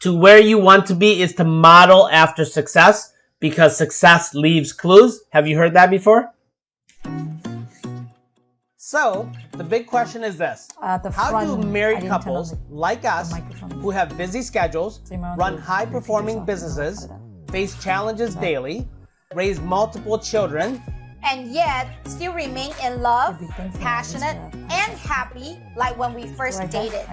to where you want to be is to model after success because success leaves clues. Have you heard that before? So, the big question is this. How do married couples like us who have busy schedules, run high-performing businesses, face challenges daily, raise multiple children, and yet still remain in love, passionate, and happy like when we first dated?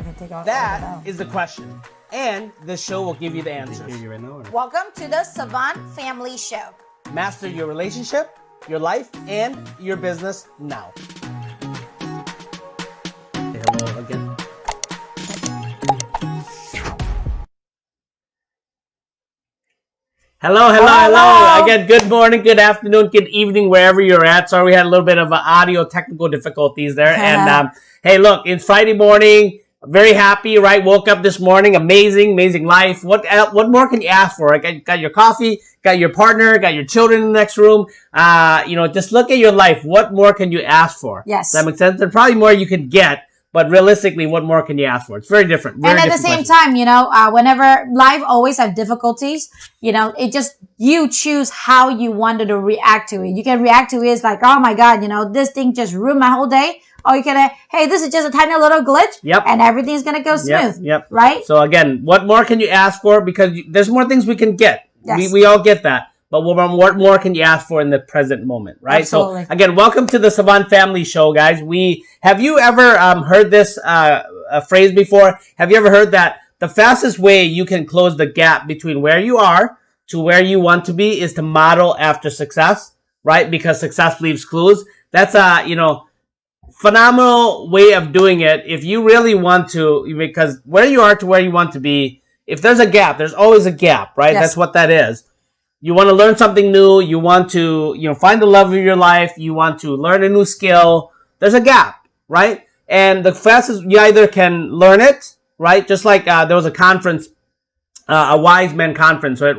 That is the question. And this show will give you the answers. Welcome to the Savanh Family Show. Master your relationship, your life, and your business now. Say hello again. Hello. Again, good morning, good afternoon, good evening, wherever you're at. Sorry, we had a little bit of audio technical difficulties there. And hey, look, it's Friday morning. Very happy, right? Woke up this morning. Amazing life. What more can you ask for? Got your coffee, got your partner, got your children in the next room. Just look at your life. What more can you ask for? Yes. Does that make sense? There's probably more you could get. But realistically, what more can you ask for? It's very different. And at the same time, whenever life always have difficulties, it just, you choose how you wanted to react to it. You can react to it as like, oh my God, this thing just ruined my whole day. Or you can, hey, this is just a tiny little glitch. Yep. And everything's going to go smooth. Yep. Right? So again, what more can you ask for? Because there's more things we can get. Yes. We all get that. But what more can you ask for in the present moment, right? Absolutely. So again, welcome to the Savanh Family Show, guys. Have you ever heard this phrase before? Have you ever heard that the fastest way you can close the gap between where you are to where you want to be is to model after success, right? Because success leaves clues. That's phenomenal way of doing it. If you really want to, because where you are to where you want to be, if there's a gap, there's always a gap, right? Yes. That's what that is. You want to learn something new. You want to, find the love of your life. You want to learn a new skill. There's a gap, right? And the fastest, you either can learn it, right? Just like there was a conference, a wise men conference, right?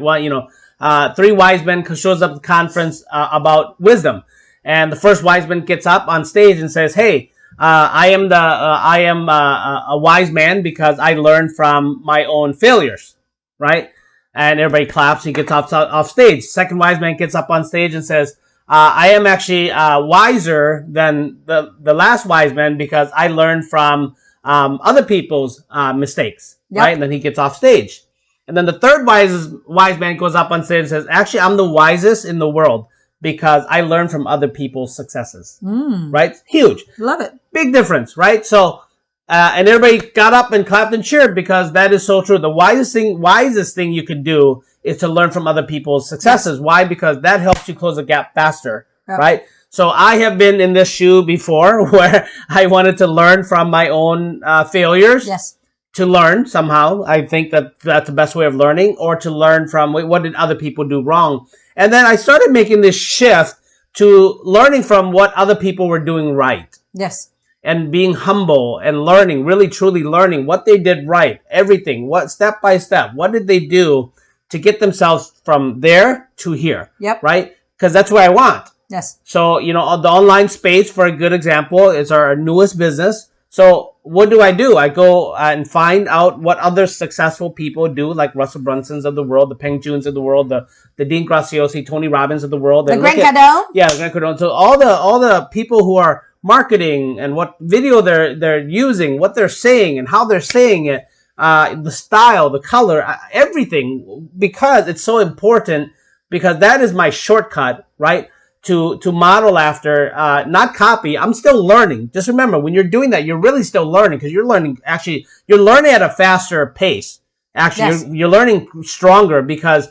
3 wise men shows up at the conference about wisdom. And the first wise man gets up on stage and says, "Hey, I am a wise man because I learned from my own failures," right? And everybody claps. He gets off stage. Second wise man gets up on stage and says, "I am actually wiser than the last wise man because I learned from other people's mistakes," Yep. right? And then he gets off stage. And then the third wise man goes up on stage and says, "Actually, I'm the wisest in the world because I learned from other people's successes." Right? Huge. Love it. Big difference, right? So, and everybody got up and clapped and cheered because that is so true. The wisest thing you can do is to learn from other people's successes. Yes. Why? Because that helps you close the gap faster, right? So I have been in this shoe before where I wanted to learn from my own failures. Yes. To learn somehow. I think that's the best way of learning, or to learn from what did other people do wrong. And then I started making this shift to learning from what other people were doing right. Yes. And being humble and learning, really truly learning what they did right, everything, what step by step, what did they do to get themselves from there to here. Yep. Right? Because that's what I want. Yes. So, the online space, for a good example, is our newest business. So what do? I go and find out what other successful people do, like Russell Brunsons of the world, the Peng Juns of the world, the Dean Graziosi, Tony Robbins of the world. The Grant Cardone? Yeah, Grant Cardone. So all the people who are marketing and what video they're using, what they're saying and how they're saying it, the style, the color, everything, because it's so important, because that is my shortcut, right? To model after, not copy. I'm still learning. Just remember, when you're doing that, you're really still learning, because you're learning at a faster pace. Actually, yes. You're learning stronger, because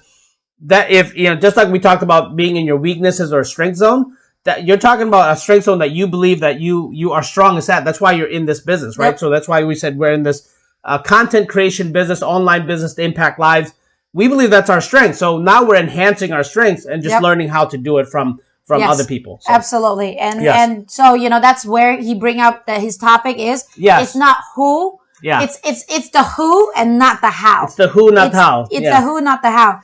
that if, just like we talked about being in your weaknesses or strength zone, that you're talking about a strength zone that you believe that you are strongest at. That's why you're in this business, right? Yep. So that's why we said we're in this content creation business, online business to impact lives. We believe that's our strength. So now we're enhancing our strengths and just learning how to do it from yes. other people. So. Absolutely. And so, that's where he bring up that his topic is, it's not who, it's the who and not the how. It's the who, not the how. It's the who, not the how.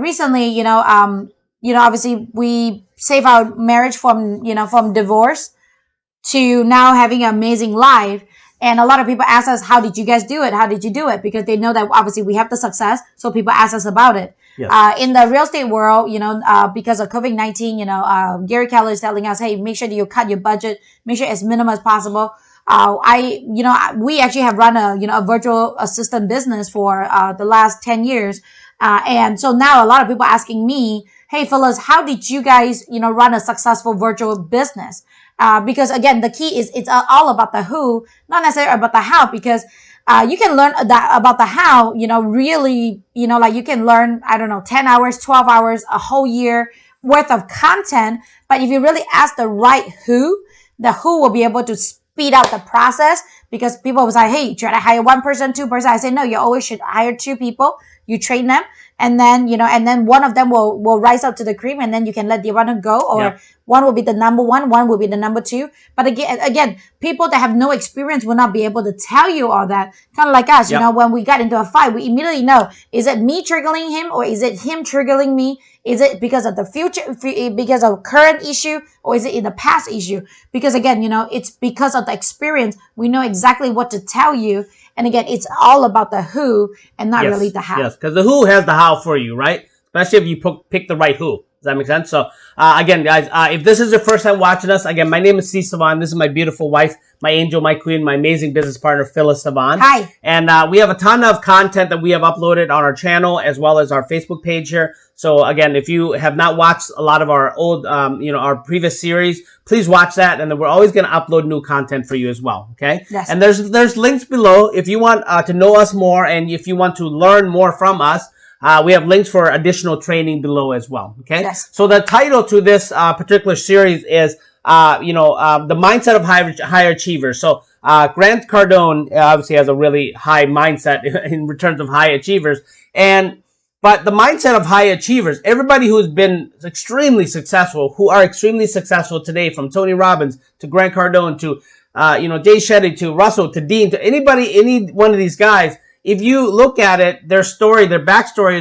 Recently, obviously we save our marriage from divorce to now having an amazing life. And a lot of people ask us, how did you guys do it? How did you do it? Because they know that obviously we have the success. So people ask us about it. Yes. In the real estate world, because of COVID-19, Gary Keller is telling us, hey, make sure that you cut your budget, make sure it's minimum as possible. We actually have run a virtual assistant business for the last 10 years. And so now a lot of people asking me, hey, Phyllis, how did you guys, run a successful virtual business? Because again, the key is it's all about the who, not necessarily about the how, because you can learn that about the how, really, like you can learn, 10 hours, 12 hours, a whole year worth of content. But if you really ask the right who, the who will be able to speed up the process, because people will say, hey, try to hire one person, two person. I say, no, you always should hire two people. You train them, and then, and then one of them will rise up to the cream, and then you can let the other go, or one will be the number one will be the number two. But again, people that have no experience will not be able to tell you all that. Kind of like us, when we got into a fight, we immediately know, is it me triggering him, or is it him triggering me? Is it because of the future, because of current issue, or is it in the past issue? Because again, it's because of the experience. We know exactly what to tell you. And again, it's all about the who and not really the how. Yes, because the who has the how for you, right? Especially if you pick the right who. Does that make sense? So, again, guys, if this is your first time watching us, again, my name is Sys Savanh. This is my beautiful wife, my angel, my queen, my amazing business partner, Phyllis Savanh. Hi. And we have a ton of content that we have uploaded on our channel as well as our Facebook page here. So, again, if you have not watched a lot of our old, our previous series, please watch that. And then we're always going to upload new content for you as well. Okay? Yes. And there's links below if you want to know us more and if you want to learn more from us. We have links for additional training below as well. Okay. Yes. So the title to this particular series is, the mindset of high achievers. So, Grant Cardone obviously has a really high mindset in terms of high achievers. But the mindset of high achievers, everybody who's been extremely successful, who are extremely successful today, from Tony Robbins to Grant Cardone to, Jay Shetty to Russell to Dean to anybody, any one of these guys, if you look at it, their story, their backstory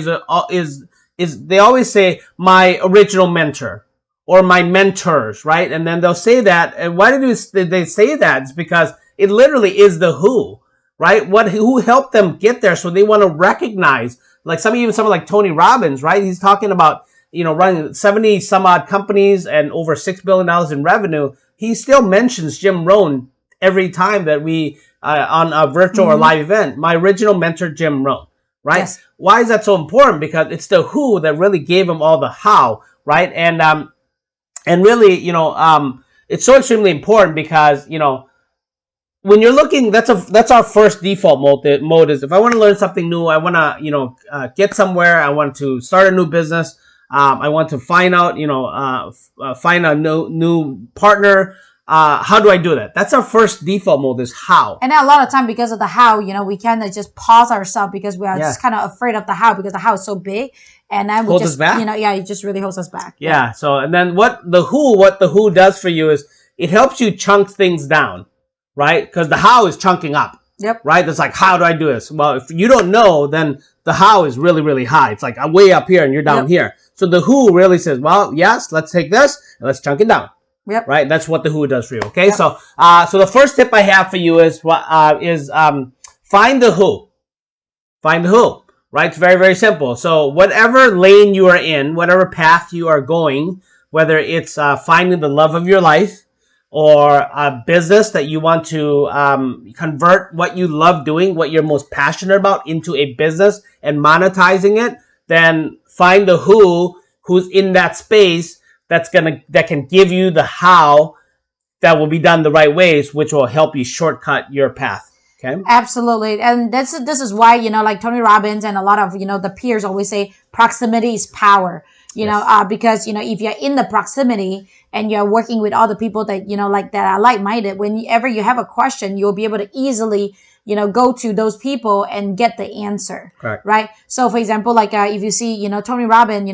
is they always say my original mentor or my mentors, right? And then they'll say that. And why did they say that? It's because it literally is the who, right? Who helped them get there? So they want to recognize, like someone like Tony Robbins, right? He's talking about, running 70 some odd companies and over $6 billion in revenue. He still mentions Jim Rohn every time that we, on a virtual or live event, my original mentor, Jim Rohn, right? Yes. Why is that so important? Because it's the who that really gave him all the how, right? And really, it's so extremely important because, when you're looking, that's our first default mode is if I want to learn something new, I want to, get somewhere, I want to start a new business, I want to find out, find a new partner. How do I do that? That's our first default mode is how. And then a lot of time because of the how, we kind of just pause ourselves because we are just kind of afraid of the how because the how is so big. And then we holds just, us back? it just really holds us back. Yeah. So, and then what the who does for you is it helps you chunk things down, right? Because the how is chunking up. Yep. Right? It's like, how do I do this? Well, if you don't know, then the how is really, really high. It's like I'm way up here and you're down here. So the who really says, well, yes, let's take this and let's chunk it down. Yep. Right. That's what the who does for you. Okay. Yep. So the first tip I have for you is find the who. Find the who. Right. It's very, very simple. So whatever lane you are in, whatever path you are going, whether it's finding the love of your life or a business that you want to convert what you love doing, what you're most passionate about into a business and monetizing it, then find the who's in that space that can give you the how that will be done the right ways, which will help you shortcut your path. Okay. Absolutely. And this is why, like Tony Robbins and a lot of, the peers always say proximity is power, because, if you're in the proximity and you're working with other people that, that are like-minded, whenever you have a question, you'll be able to easily, go to those people and get the answer. Correct. Right. So for example, like, if you see, Tony Robbins,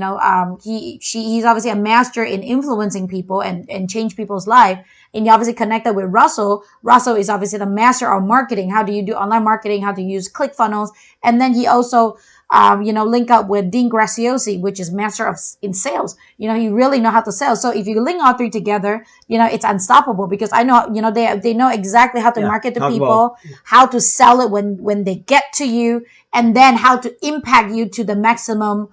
he's obviously a master in influencing people and change people's life. And you obviously connected with Russell. Russell is obviously the master of marketing. How do you do online marketing? How to use ClickFunnels? And then he also, link up with Dean Graziosi, which is master in sales. He really know how to sell. So if you link all three together, it's unstoppable, because I know, they know exactly how to market to people, how to sell it when they get to you, and then how to impact you to the maximum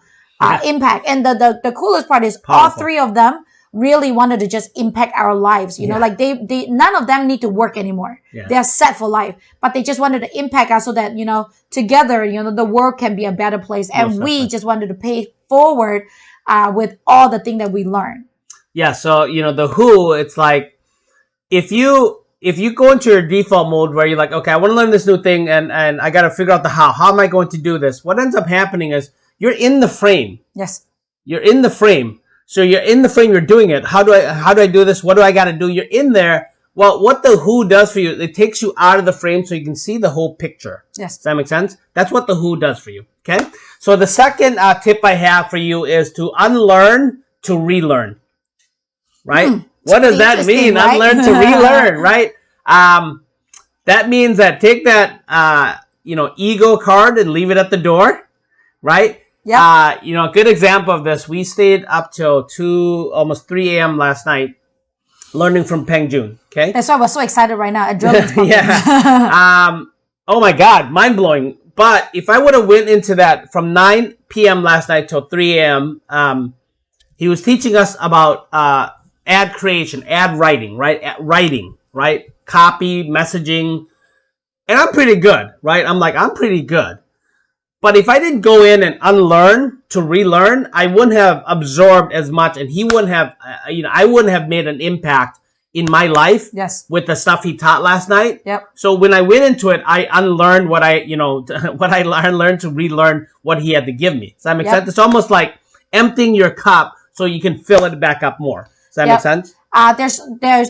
impact. And the coolest part is all three of them really wanted to just impact our lives. Like they none of them need to work anymore. They're set for life, but they just wanted to impact us so that, together, the world can be a better place. And we just wanted to pay it forward with all the things that we learn. Yeah. So, the who, it's like, if you go into your default mode where you're like, okay, I want to learn this new thing and I got to figure out the how am I going to do this? What ends up happening is you're in the frame. Yes. You're in the frame. So you're in the frame, you're doing it. How do I do this? What do I got to do? You're in there. Well, what the who does for you, it takes you out of the frame so you can see the whole picture. Yes. Does that make sense? That's what the who does for you. Okay. So the second tip I have for you is to unlearn to relearn. Right? What does that mean? Right? Unlearn to relearn, right? That means that take that, ego card and leave it at the door, right? Yeah. A good example of this, we stayed up till almost 3 a.m. last night learning from Peng Joon. Okay. That's why I was so excited right now. Adrenaline's yeah. Oh my God, mind blowing. But if I would have went into that from 9 p.m. last night till 3 a.m., he was teaching us about ad creation, ad writing, right? Writing, right? Copy, messaging. And I'm pretty good, right? I'm pretty good. But if I didn't go in and unlearn to relearn, I wouldn't have absorbed as much, and he wouldn't have, I wouldn't have made an impact in my life. Yes. With the stuff he taught last night. Yep. So when I went into it, I unlearned what I learned to relearn what he had to give me. Does that make sense? It's almost like emptying your cup so you can fill it back up more. Does that make sense?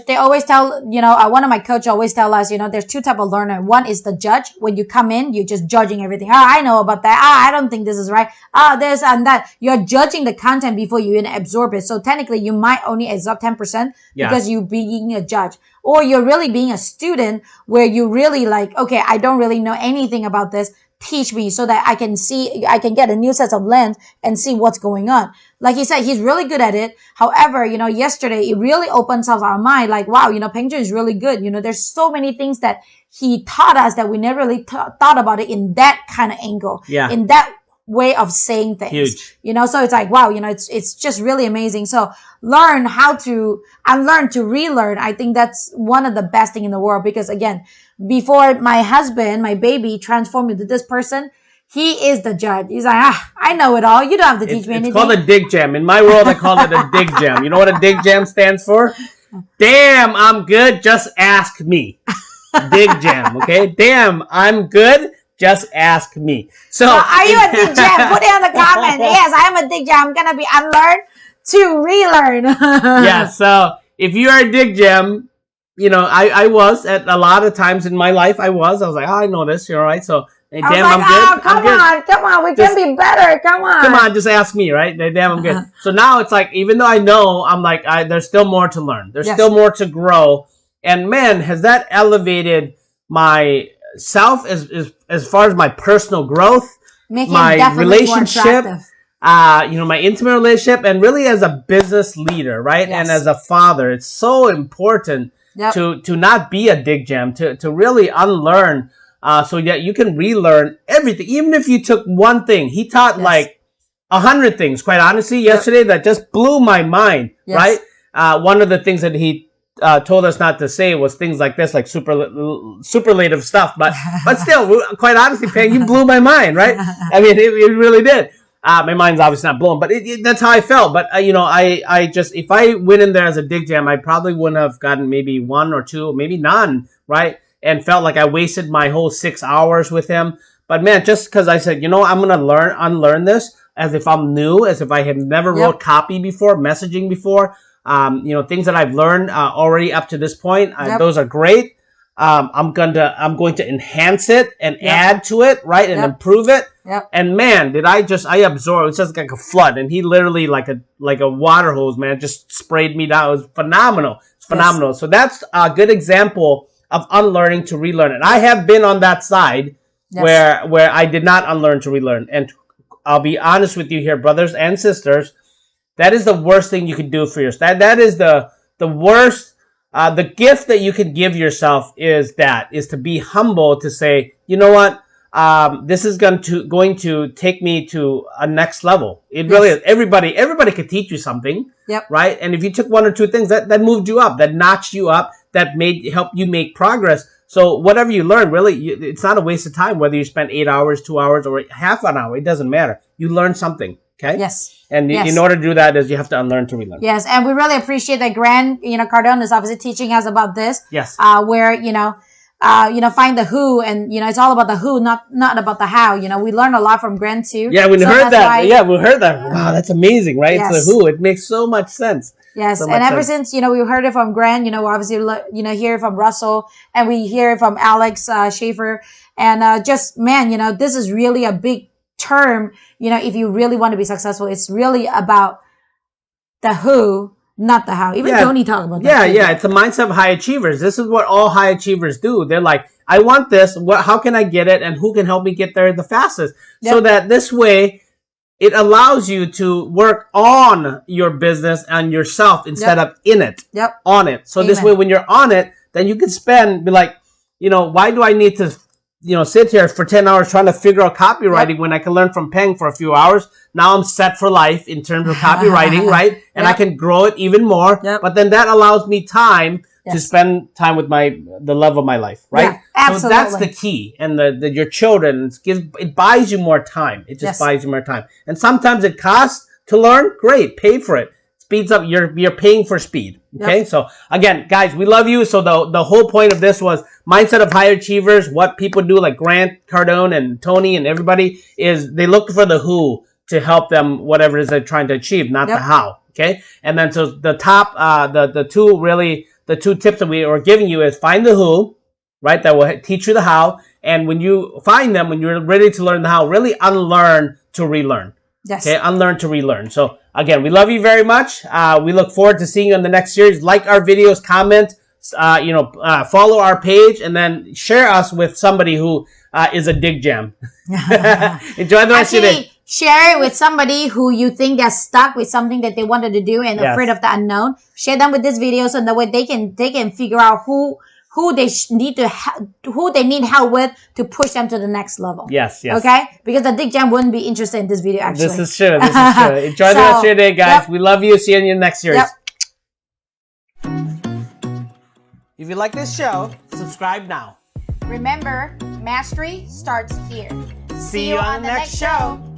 They always tell, one of my coaches always tell us, there's two type of learner. One is the judge. When you come in, you're just judging everything. I know about that. I don't think this is right. This and that. You're judging the content before you even absorb it. So technically you might only absorb 10% because you're being a judge. Or you're really being a student where you really like, okay, I don't really know anything about this. Teach me so that I can get a new set of lens and see what's going on. Like he said, he's really good at it. However, yesterday it really opens up our mind. Like, wow, Peng Joon is really good. There's so many things that he taught us that we never really thought about it in that kind of angle. Yeah. In that way of saying things. Huge. So it's like, wow, it's just really amazing. So learn how to unlearn to relearn. I think that's one of the best thing in the world, because again, before my husband, my baby transformed into this person, he is the judge. He's like, I know it all. You don't have to teach me anything. It's called a dig jam. In my world, I call it a dig jam. You know what a dig jam stands for? Damn, I'm good. Just ask me. Dig jam. Okay. Damn, I'm good. Just ask me. So are you a dig jam? Put it in the comment. Yes, I am a dig jam. I'm gonna be unlearn to relearn. Yeah. So if you are a dig jam, I was at a lot of times in my life. I was like, I know this. You're right. So damn, I'm good. Come on, we can be better. Come on, just ask me, right? Damn, I'm good. So now it's like, even though I know, I'm like, there's still more to learn. There's still more to grow. And man, has that elevated my self as far as my personal growth, my relationship, my intimate relationship, and really as a business leader, right? Yes. And as a father, it's so important to not be a dig jam, to really unlearn, so that you can relearn everything. Even if you took one thing, he taught like 100 things, quite honestly, yesterday that just blew my mind, right? One of the things that he told us not to say was things like this, like superlative stuff, but still, quite honestly, Peng, you blew my mind, right? I mean, it really did. My mind's obviously not blown, but that's how I felt. But I just, if I went in there as a dig jam, I probably wouldn't have gotten maybe one or two, maybe none, right? And felt like I wasted my whole 6 hours with him. But man, just because I said, I'm gonna unlearn this, as if I'm new, as if I have never wrote copy before, messaging before. Things that I've learned already up to this point. Those are great. I'm going to enhance it and add to it, right, and improve it. And man, did I absorb? It's just like a flood, and he literally like a water hose, man, just sprayed me down. It was phenomenal. It's phenomenal. Yes. So that's a good example of unlearning to relearn. And I have been on that side where I did not unlearn to relearn. And I'll be honest with you here, brothers and sisters. That is the worst thing you can do for yourself. That is the worst. The gift that you can give yourself is to be humble, to say, you know what, this is going to take me to a next level. It really is. Everybody could teach you something, right? And if you took one or two things, that moved you up, that notched you up, that helped you make progress. So whatever you learn, really, it's not a waste of time, whether you spend 8 hours, 2 hours, or half an hour. It doesn't matter. You learn something, okay? Yes. And in order to do that, is you have to unlearn to relearn. Yes, and we really appreciate that Cardone is obviously teaching us about this. Yes. Where, find the who, and, it's all about the who, not about the how. We learn a lot from Grant too. Yeah, we heard that. We heard that. Wow, that's amazing, right? Yes. It's the who. It makes so much sense. Yes, and ever since, we heard it from Grant, obviously, hear it from Russell, and we hear it from Alex Schaefer. And this is really a big term, if you really want to be successful. It's really about the who, not the how. Even Tony talked about that. Yeah. It's the mindset of high achievers. This is what all high achievers do. They're like, I want this. How can I get it? And who can help me get there the fastest? So that this way, it allows you to work on your business and yourself instead of in it, on it. So this way, when you're on it, then you can be like, why do I need to, sit here for 10 hours trying to figure out copywriting when I can learn from Peng for a few hours? Now I'm set for life in terms of copywriting, right? And I can grow it even more. But then that allows me time to spend time with the love of my life, right? Yeah, absolutely. So that's the key. And your children, it buys you more time. It just buys you more time. And sometimes it costs to learn. Great, pay for it. Speeds up. You're paying for speed. Okay. So again, guys, we love you. So the whole point of this was mindset of high achievers. What people do, like Grant Cardone and Tony and everybody, is they look for the who to help them whatever it is they're trying to achieve, not the how. Okay. And then so the top, the two tips that we are giving you is find the who, right? That will teach you the how. And when you find them, when you're ready to learn the how, really unlearn to relearn. Yes. Okay, unlearn to relearn. So again, we love you very much. We look forward to seeing you in the next series. Like our videos, comment, follow our page, and then share us with somebody who is a dig jam. Enjoy the rest of your day. Share it with somebody who you think they're stuck with something that they wanted to do and afraid of the unknown. Share them with this video so that way they can figure out who they need help with to push them to the next level. Yes. Okay? Because the dig jam wouldn't be interested in this video, actually. This is true. Enjoy the rest of your day, guys. We love you. See you in your next series. If you like this show, subscribe now. Remember, mastery starts here. See you on the next show.